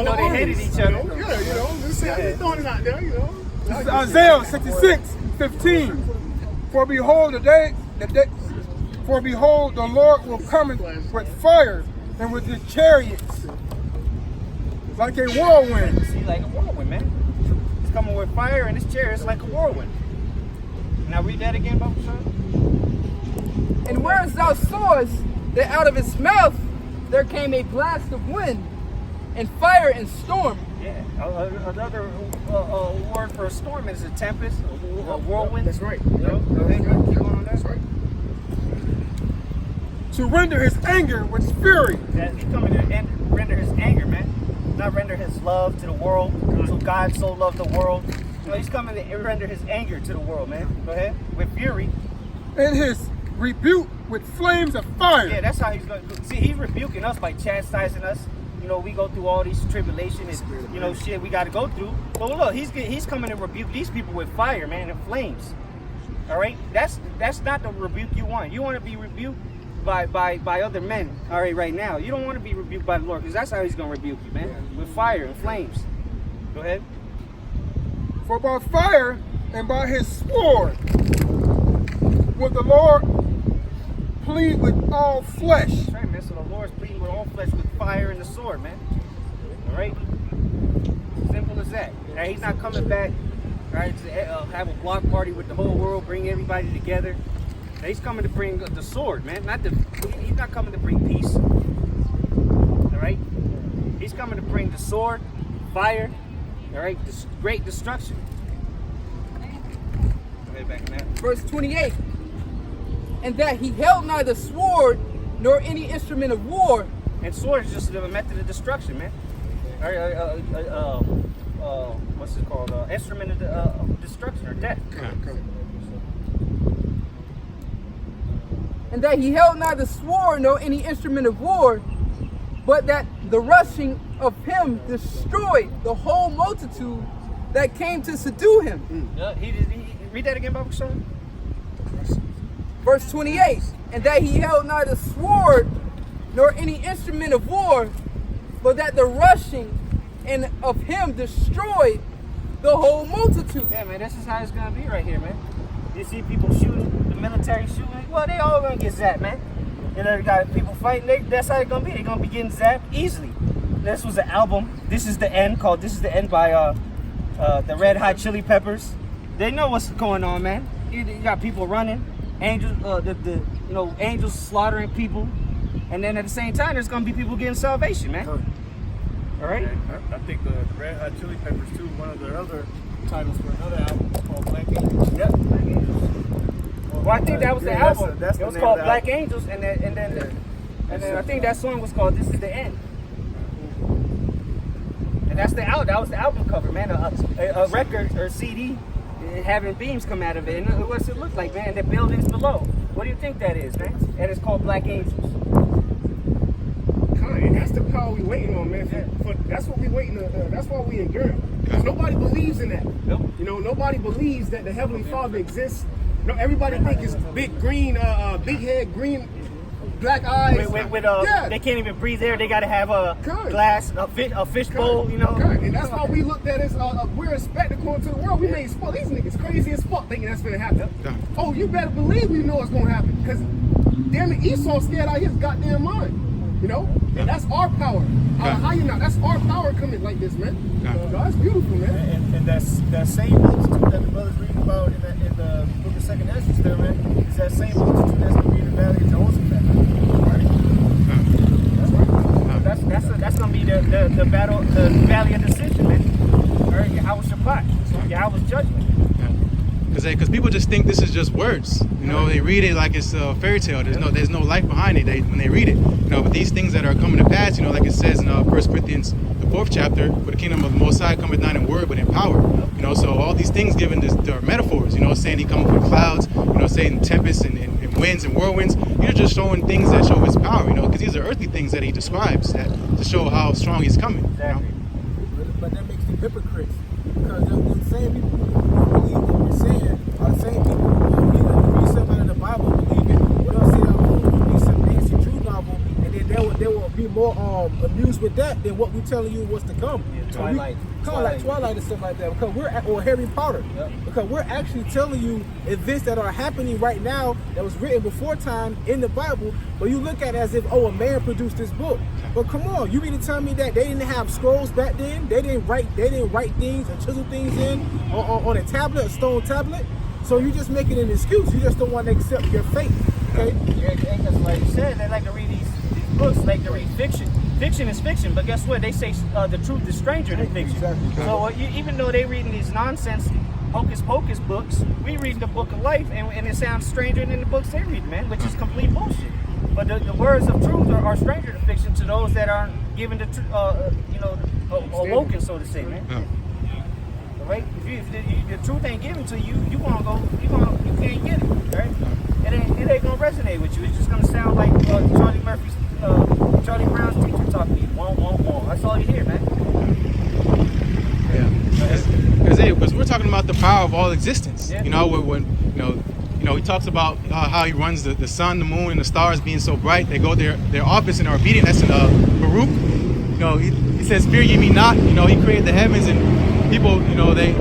even though they hated each other. Just throwing it out there, This is Isaiah 66:15. For behold, the Lord will come with fire and with his chariots, like a whirlwind. See, like a whirlwind, man. He's coming with fire and his chariots like a whirlwind. Now read that again, Bubba Son. And whereas thou sawest that out of his mouth there came a blast of wind, and fire and storm. Yeah, another word for a storm is a tempest, a whirlwind. That's right. Keep going on that. That's right. To render his anger with fury. He's coming to render his anger, man. Not render his love to the world. So God so loved the world. He's coming to render his anger to the world, man. Go ahead. With fury. And his rebuke with flames of fire. Yeah, that's how he's going to. See, he's rebuking us by chastising us. We go through all these tribulations and, shit we got to go through. But look, he's coming to rebuke these people with fire, man, and flames. All right? That's not the rebuke you want. You want to be rebuked by other men, all right now. You don't want to be rebuked by the Lord, because that's how he's going to rebuke you, man, with fire and flames. Go ahead. For by fire and by his sword will the Lord plead with all flesh. That's right, man. So the Lord's pleading with all flesh with fire and the sword, man. All right? Simple as that. Now, he's not coming back, all right, to have a block party with the whole world, bring everybody together. Now, he's coming to bring the sword, man. He's not coming to bring peace. All right? He's coming to bring the sword, fire, all right, this great destruction. Go ahead, back in that. Verse 28. And that he held neither sword nor any instrument of war. And sword is just a method of destruction, man. What's it called? Instrument of destruction or death. And that he held neither sword nor any instrument of war, but that the rushing of him destroyed the whole multitude that came to subdue him. He read that again, Bubba Son. Verse 28, and that he held neither sword nor any instrument of war, but that the rushing and of him destroyed the whole multitude. Yeah, man, this is how it's gonna be right here, man. You see people shooting, the military shooting. Well, they all gonna get zapped, man. You got people fighting. That's how it's gonna be. They're gonna be getting zapped easily. This was the album. This is the End, called "This Is the End" by the Red Hot Chili Peppers. They know what's going on, man. You got people running. Angels, angels slaughtering people, and then at the same time, there's gonna be people getting salvation, man. All right. I think the Red Hot Chili Peppers too. One of their other titles for another album called Black Angels. Yep, Black Angels. Well, I think that was the album. That's it was called Black Angels, and then I think that song was called "This Is the End." And that's the album. That was the album cover, man. A record or CD. Having beams come out of it, and what's it look like, man? The buildings below. What do you think that is, man? And it's called Black Angels. And that's the power we waiting on, man. That's what we waiting on. That's why we enduring. Because nobody believes in that. Nope. Nobody believes that the Heavenly Father exists. No, everybody think it's big green, big head, green, black eyes. They can't even breathe there. They got to have a glass, a fish bowl, And that's why we looked at it as we're a spectacle to the world. We made sport. These niggas crazy as fuck thinking that's gonna happen. Oh, you better believe we know it's gonna happen. Because damn it, Esau scared out of his goddamn mind. And that's our power. That's our power coming like this, man. That's beautiful, man. And that same multitude that the brothers reading about in the book of 2nd Ezra there, man, is that same multitude that's going to be in the valley of Jehoshaphat. Right? That's going to be the battle, the valley of decision, man. All right, Yahweh's Shabbat, Yahweh's judgment. Because people just think this is just words, they read it like it's a fairy tale. There's no life behind it. When they read it, but these things that are coming to pass, like it says in 1 Corinthians, the 4th chapter, for the kingdom of the Most High cometh not in word but in power. So all these things given are metaphors. Saying he cometh with clouds, saying tempests and winds and whirlwinds. These are just showing things that show his power, because these are earthly things that he describes that to show how strong he's coming. Exactly. But that makes them hypocrites, because the same people who believe what we're saying are the same people who read something out of the Bible, believe it. What else say, read some fancy true novel, and then there will be more amused with that than what we're telling you what's to come. Yeah, Twilight. Kind of like Twilight and stuff like that, because or Harry Potter, because we're actually telling you events that are happening right now that was written before time in the Bible, but you look at it as if, oh, a man produced this book. But come on, you mean to tell me that they didn't have scrolls back then? They didn't write things and chisel things in on a tablet, a stone tablet? So you just making an excuse. You just don't want to accept your fate. Okay? Yeah, because like you said, they like to read these books, like to read fiction. Fiction is fiction, but guess what? They say the truth is stranger than fiction. Exactly. So even though they reading these nonsense hocus pocus books, we reading the book of life, and it sounds stranger than the books they read, man, which is complete bullshit. But the words of truth are stranger than fiction to those that aren't given the awoken, so to say, man. Yeah. Right? If the truth ain't given to you, you can't get it, right? It ain't gonna resonate with you. It's just gonna sound like Charlie Brown's teacher talking to you. Won't. That's all you hear, man. Yeah. Because we're talking about the power of all existence. Yeah. You know, when he talks about how he runs the sun, the moon, and the stars being so bright. They go their office and are obedient. That's in Baruch. You know, he says, "Fear ye me not." You know, he created the heavens, and people, you know, they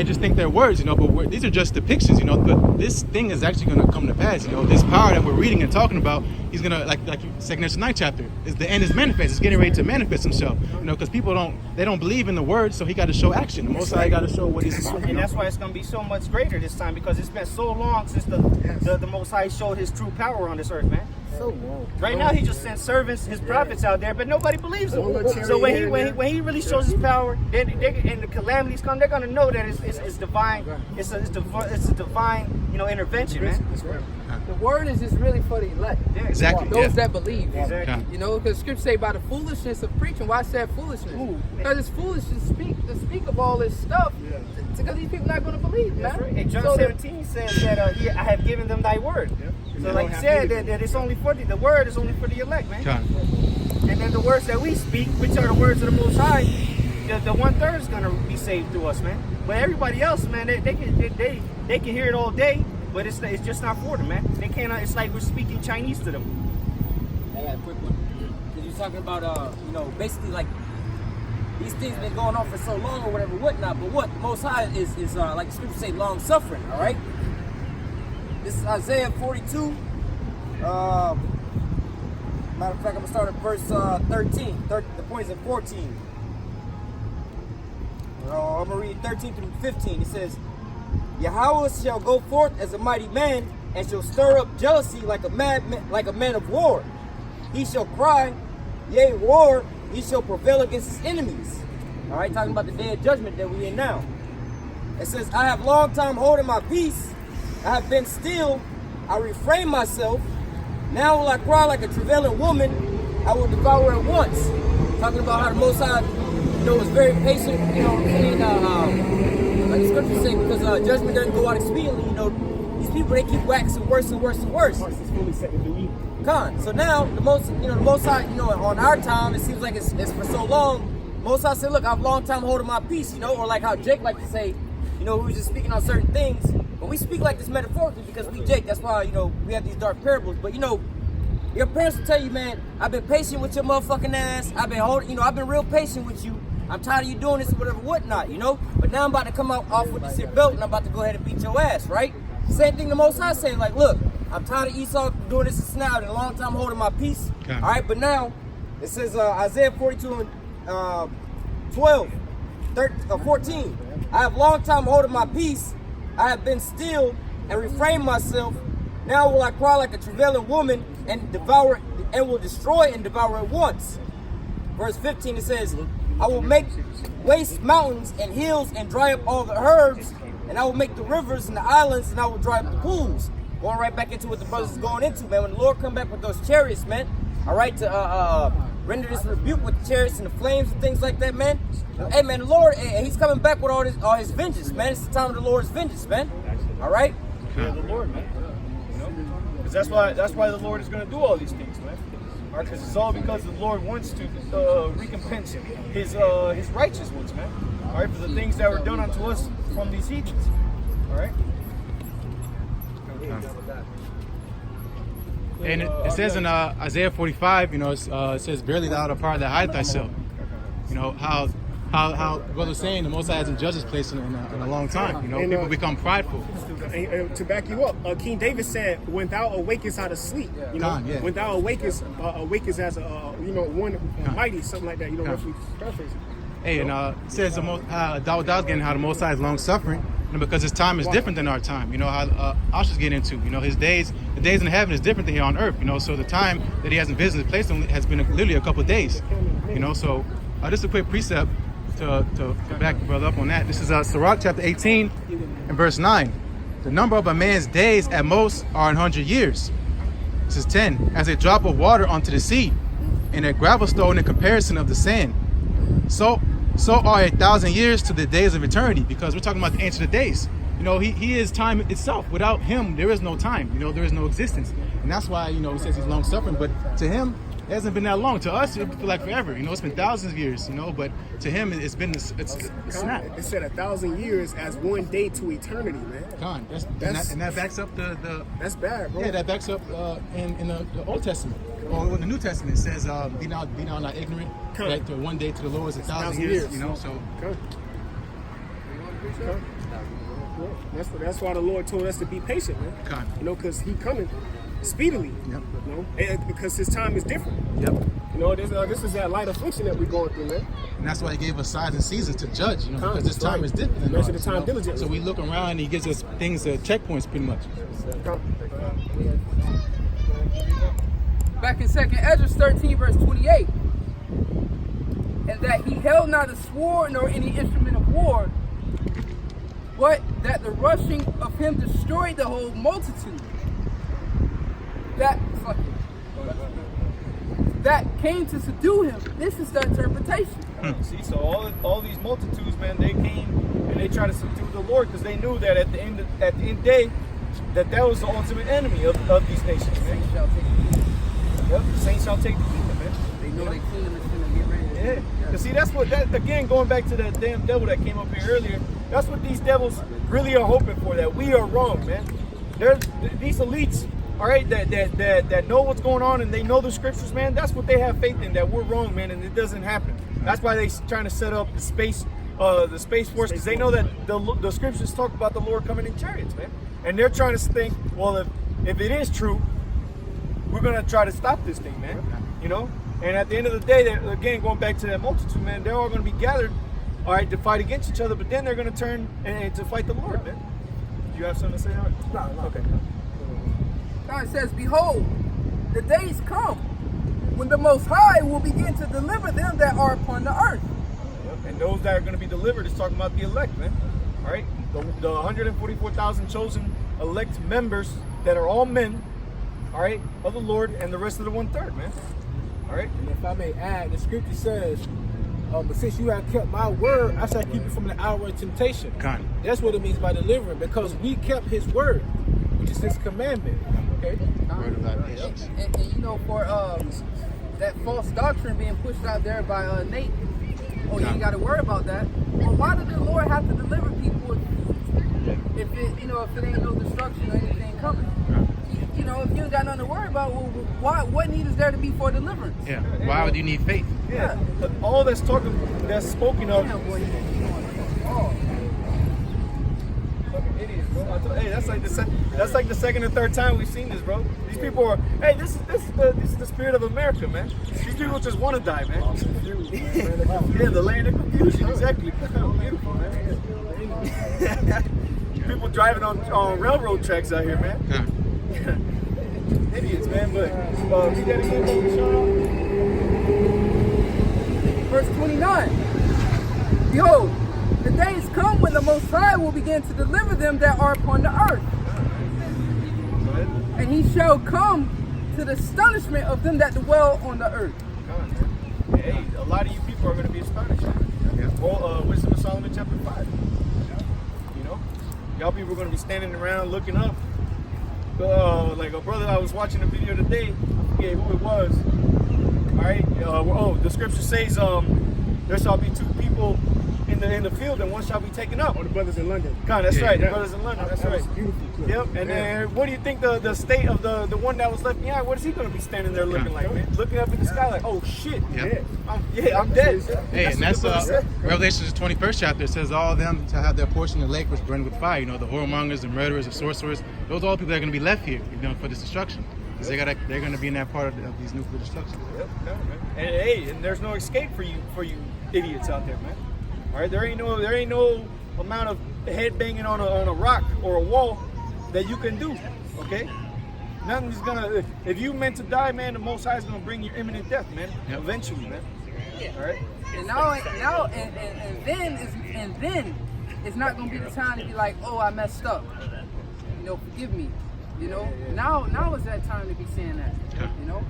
just think they're words, you know, but these are just depictions, you know. But this thing is actually going to come to pass, you know. This power that we're reading and talking about, he's going to, like 2nd Ezra 9th chapter, is the end is manifest. It's getting ready to manifest himself, you know, because people don't believe in the word, so he got to show action. The Most High got to show what he's about. And that's why it's going to be so much greater this time, because it's been so long since the Most High showed his true power on this earth, man. So long. Right now, he just sent servants, his prophets out there, but nobody believes him. So when he really shows his power, then and the calamities come, they're gonna know that it's divine. It's a divine, you know, intervention, man. The word is just really for the elect. Yeah, Exactly. Those that believe. Exactly. You know, because scripture say by the foolishness of preaching. Why I said foolishness? Because it's foolish to speak of all this stuff. Because these people not going to believe, man. Right. And John 17 says that I have given them thy word. So like you said, that it's only for the word is only for the elect, man. And then the words that we speak, which are the words of the Most High, the 1/3 is gonna be saved through us, man. But everybody else, man, they can hear it all day, but it's just not for them, man. They cannot. It's like we're speaking Chinese to them. I got a quick one. Because you're talking about, you know, basically like these things been going on for so long or whatever, whatnot. But what the Most High is like the scriptures say, long suffering. All right. This is Isaiah 42. Matter of fact, I'm gonna start at verse 13. The point is in 14. I'm gonna read 13 through 15. It says, Yahweh shall go forth as a mighty man, and shall stir up jealousy like a man of war. He shall cry, yea, war. He shall prevail against his enemies. All right, talking about the day of judgment that we're in now. It says, I have long time holding my peace. I have been still. I refrain myself. Now will I cry like a travailing woman. I will devour at once. Talking about how the Most High, you know, was very patient. You know what I'm saying? Like the scriptures say, because judgment doesn't go out expediently. You know, these people, they keep waxing worse and worse and worse. So now the Most High, you know, on our time, it seems like it's for so long. Most High said, look, I've long time holding my peace. You know, or like how Jake likes to say, you know, we was just speaking on certain things. But we speak like this metaphorically because we Jake. That's why, you know, we have these dark parables. But, you know, your parents will tell you, man, I've been patient with your motherfucking ass. I've been holding, you know, I've been real patient with you. I'm tired of you doing this, whatever, whatnot, you know. But now I'm about to come off with this here belt and I'm about to go ahead and beat your ass, right? Same thing the Most High saying, like, look, I'm tired of Esau doing this and now. I've been a long time holding my peace. Okay. All right, but now it says Isaiah 42 and 14. I have long time holding my peace. I have been still and refrained myself. Now will I cry like a travailing woman and devour and will destroy and devour at once. Verse 15 it says, I will make waste mountains and hills and dry up all the herbs, and I will make the rivers and the islands and I will dry up the pools. Going right back into what the brothers is going into, man. When the Lord come back with those chariots, man, all right, to render this rebuke with the chariots and the flames and things like that, man. Hey, man, the Lord, he's coming back with all his vengeance, man. It's the time of the Lord's vengeance, man. All right? Fear the Lord, man. You know? Because that's why the Lord is going to do all these things, man. All right? Because it's all because the Lord wants to recompense his righteous ones, man. All right? For the things that were done unto us from these heathens. All right? And it says in Isaiah 45, you know, it says, "Barely thou art a part that hide thyself." You know how brother's saying the Most High hasn't judged his place in a long time. You know, And, people become prideful. And to back you up, King David said, "When thou awakest out of sleep, you know, when thou awakest as a one mighty, something like that, you know, roughly paraphrasing." Hey, and it says Dawud getting how the Most High is long suffering, you know, because his time is different than our time. You know how Asha's getting into. You know, the days in heaven is different than here on earth. You know, so the time that he hasn't visited his place has been literally a couple of days. You know, so just a quick precept to back the brother up on that. This is Sirach chapter 18 and verse 9. The number of a man's days at most are 100 years. This is 10. As a drop of water onto the sea, and a gravel stone in comparison of the sand. So are 1,000 years to the days of eternity, because we're talking about the Ancient of Days. You know, he is time itself. Without him, there is no time. You know, there is no existence. And that's why, you know, he says he's long suffering. But to him, it hasn't been that long. To us, it feel like forever. You know, it's been thousands of years, you know, but to him, it's been it's snap. It said 1,000 years as one day to eternity, man. God, and that backs up the that's bad, bro. Yeah, that backs up in the Old Testament. Or in the New Testament, it says, be now not ignorant, that one day to the Lord is 1,000 years, you know, so. That's why the Lord told us to be patient, man. God. You know, because he coming speedily. Yep. You know, and because his time is different. Yep. You know, this is that light affliction that we're going through, man. And that's why he gave us signs and seasons to judge, you know, because this time is different than measure the ours, time you know? diligently. So we look around and he gives us things, checkpoints pretty much. Back in 2nd Ezra 13, verse 28. And that he held not a sword nor any instrument of war, but that the rushing of him destroyed the whole multitude. That came to subdue him. This is the interpretation. See, so all these multitudes, man, they came and they tried to subdue the Lord because they knew that at the end of the day, that was the ultimate enemy of these nations, man. Yep, the saints shall take the kingdom, man. They know their kingdom is going to get ready. Yeah. Because see, that's what, again, going back to that damn devil that came up here earlier, that's what these devils really are hoping for, that we are wrong, man. These elites, all right, that know what's going on and they know the scriptures, man, that's what they have faith in, that we're wrong, man, and it doesn't happen. That's why they're trying to set up the space force, because they know that the scriptures talk about the Lord coming in chariots, man. And they're trying to think, well, if it is true, we're going to try to stop this thing, man, you know? And at the end of the day, again, going back to that multitude, man, they're all going to be gathered, all right, to fight against each other, but then they're going to turn and to fight the Lord, man. Do you have something to say, Art? No. Okay. God says, behold, the days come when the Most High will begin to deliver them that are upon the earth. And those that are going to be delivered is talking about the elect, man. All right? The 144,000 chosen elect members that are all men, all right, of the Lord, and the rest of the 1/3, man. All right? And if I may add, the scripture says, but since you have kept my word, I shall keep you from the hour of temptation. God. That's what it means by delivering, because we kept his word, which is his commandment. Okay? Word of thy patience. And you know, for that false doctrine being pushed out there by Nate, you ain't got to worry about that. Well, why did the Lord have to deliver people if it ain't no destruction or anything coming? You know, if you ain't got nothing to worry about, well, what need is there to be for deliverance? Yeah. Why would you need faith? Yeah. But all that's spoken of. Damn, boy. Fucking idiots, bro. Hey, that's like the second or third time we've seen this, bro. These people are. Hey, this is the spirit of America, man. These people just want to die, man. Yeah, the land of confusion, exactly. Beautiful, man. People driving on railroad tracks out here, man. Yeah. Idiots, man. But read that again, bro. Shout out. Verse 29. Behold, the days come when the Most High will begin to deliver them that are upon the earth. Go ahead. And he shall come to the astonishment of them that dwell on the earth. Hey, a lot of you people are going to be astonished. Yeah. Well, Wisdom of Solomon chapter 5. You know? Y'all people are going to be standing around looking up. Like a brother, I was watching a video today. I forget who it was. All right. The scripture says, there shall be 2 people in the field, and one shall be taken up. Oh, the brothers in London. God, that's Yeah, right. yeah. The brothers in London. That's That right. was a beautiful clip. Yep. And then, what do you think the state of the one that was left behind? What is he going to be standing there looking like, man? Looking up in the sky like, oh shit. Yeah. I'm dead. Hey, and that's what the brother said. Revelation's 21st chapter. It says all of them to have their portion in the lake was burned with fire. You know, the whoremongers, the murderers, the sorcerers. Those are all people that are going to be left here, you know, for this destruction. Because they're going to be in that part of these nuclear destruction. Yep. Yeah, man. And hey, and there's no escape for you idiots out there, man. All right, there ain't no amount of head banging on a rock or a wall that you can do. Okay. Nothing's gonna. If you meant to die, man, the Most High is gonna bring you imminent death, man. Yep. Eventually, man. All right. And then it's not gonna be the time to be like, oh, I messed up. You know, forgive me. You know, now is that time to be saying that. You know,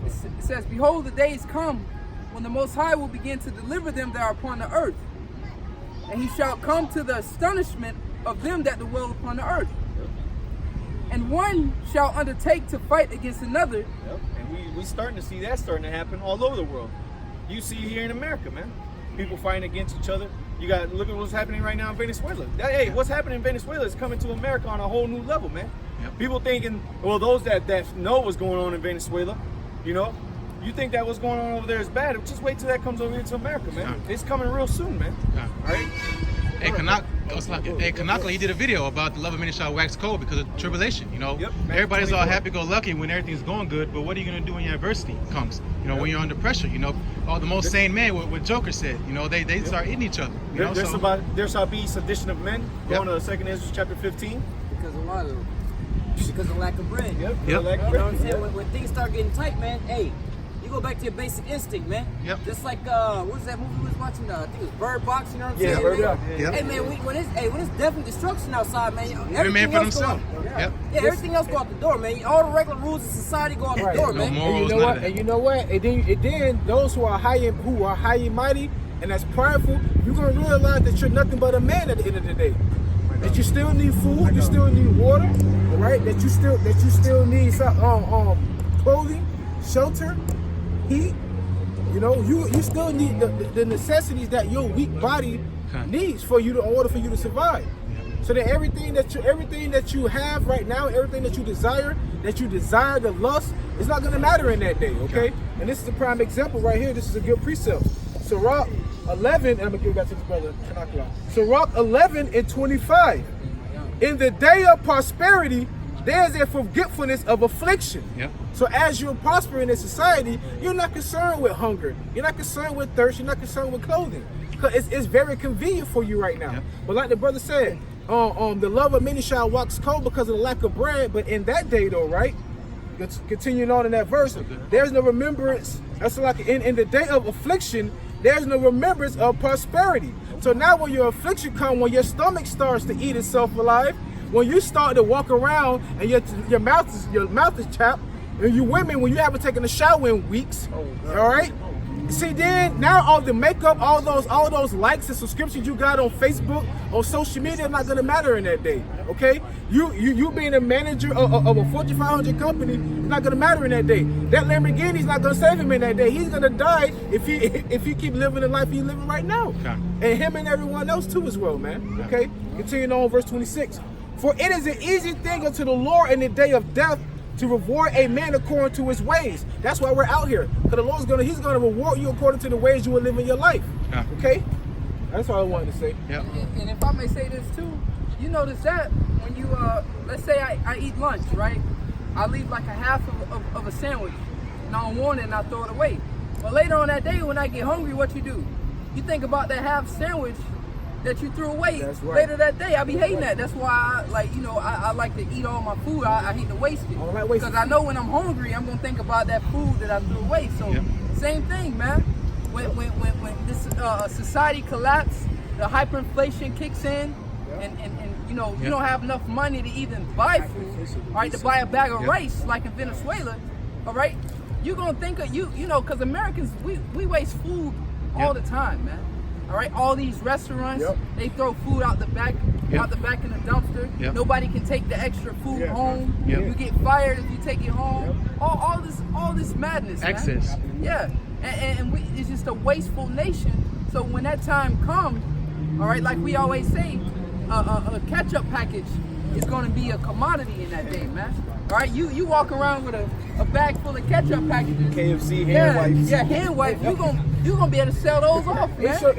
it says, behold, the days come when the Most High will begin to deliver them that are upon the earth, and he shall come to the astonishment of them that dwell upon the earth. And one shall undertake to fight against another. Yep. And we starting to see that starting to happen all over the world. You see here in America, man. People fighting against each other. You got, look at what's happening right now in Venezuela. Hey, what's happening in Venezuela is coming to America on a whole new level, man. Yep. People thinking, well, those that know what's going on in Venezuela, you know, you think that what's going on over there is bad. Just wait till that comes over here to America, man. It's coming real soon, man. All right? Hey, Kanakla, he did a video about the love of many shall wax cold because of tribulation. You know, Yep, everybody's all 24. happy-go-lucky when everything's going good, but what are you gonna do when your adversity comes? You know, when you're under pressure. You know, the most sane man, what Joker said. You know, they start hitting each other. You know, There shall be sedition of men. Going to 2 Ezra chapter 15. Because of what? Because of lack of bread. Yep. You know what I'm saying? When things start getting tight, man, hey, you go back to your basic instinct, man. Yep. Just like what was that movie we was watching? I think it was Bird Box. You know what I'm saying? Bird man? Box. Yep. Hey man, when it's death and destruction outside, man. Every man for themselves. Yep. Yeah, everything else go out the door, man. All the regular rules of society go out the door, No man. morals, And you know none what? of that. And you know what? And then those who are high and mighty and that's prideful, you're gonna realize that you're nothing but a man at the end of the day. That you still need food, you still need water, all right? That you still need some clothing, shelter, heat. You know, you still need the necessities that your weak body needs in order for you to survive. So that everything that you have right now, everything that you desire the lust, it's not gonna matter in that day, okay? And this is a prime example right here. This is a good precept. Sirach 11, and I'm gonna give it back to the brother. Sirach 11 and 25. In the day of prosperity, there's a forgetfulness of affliction. Yep. So as you're prospering in society, you're not concerned with hunger. You're not concerned with thirst. You're not concerned with clothing. Because it's very convenient for you right now. Yep. But like the brother said, the love of many shall wax cold because of the lack of bread. But in that day though, right? Continuing on in that verse, there's no remembrance. That's like in the day of affliction, there's no remembrance of prosperity. So now when your affliction comes, when your stomach starts to eat itself alive, when you start to walk around and your mouth is chapped, and you women, when you haven't taken a shower in weeks, all right? See, then now all the makeup, all those likes and subscriptions you got on Facebook, on social media, is not gonna matter in that day. Okay, you being a manager of a Fortune 500 company is not gonna matter in that day. That Lamborghini's not gonna save him in that day. He's gonna die if he keep living the life he's living right now, and him and everyone else too as well, man. Okay, continuing on verse 26. For it is an easy thing unto the Lord in the day of death to reward a man according to his ways. That's why we're out here. Because the Lord's He's gonna reward you according to the ways you will live in your life. Yeah. Okay? That's all I wanted to say. Yep. And if I may say this too, you notice that when you let's say I eat lunch, right? I leave like a half of a sandwich and I don't want it and I throw it away. But later on that day when I get hungry, what you do? You think about that half sandwich that you threw away. That's right. Later that day. I be hating that. That's why I like to eat all my food. I hate to waste it. All right, waste Because I know when I'm hungry, I'm gonna think about that food that I threw away. So same thing, man. When this society collapse, the hyperinflation kicks in, and you know you don't have enough money to even buy food, all right, to buy a bag of rice like in Venezuela, all right. You're gonna think of you know, because Americans we waste food all the time, man. All right, all these restaurants, they throw food out the back in the dumpster. Nobody can take the extra food home. You get fired if you take it home. All this madness, Excess. man. Yeah, and it's just a wasteful nation. So when that time comes, all right, like we always say, a ketchup package is going to be a commodity in that day, man. All right, you walk around with a bag full of ketchup packages. KFC hand wipes. Yeah, hand wipes. You gonna be able to sell those off, man.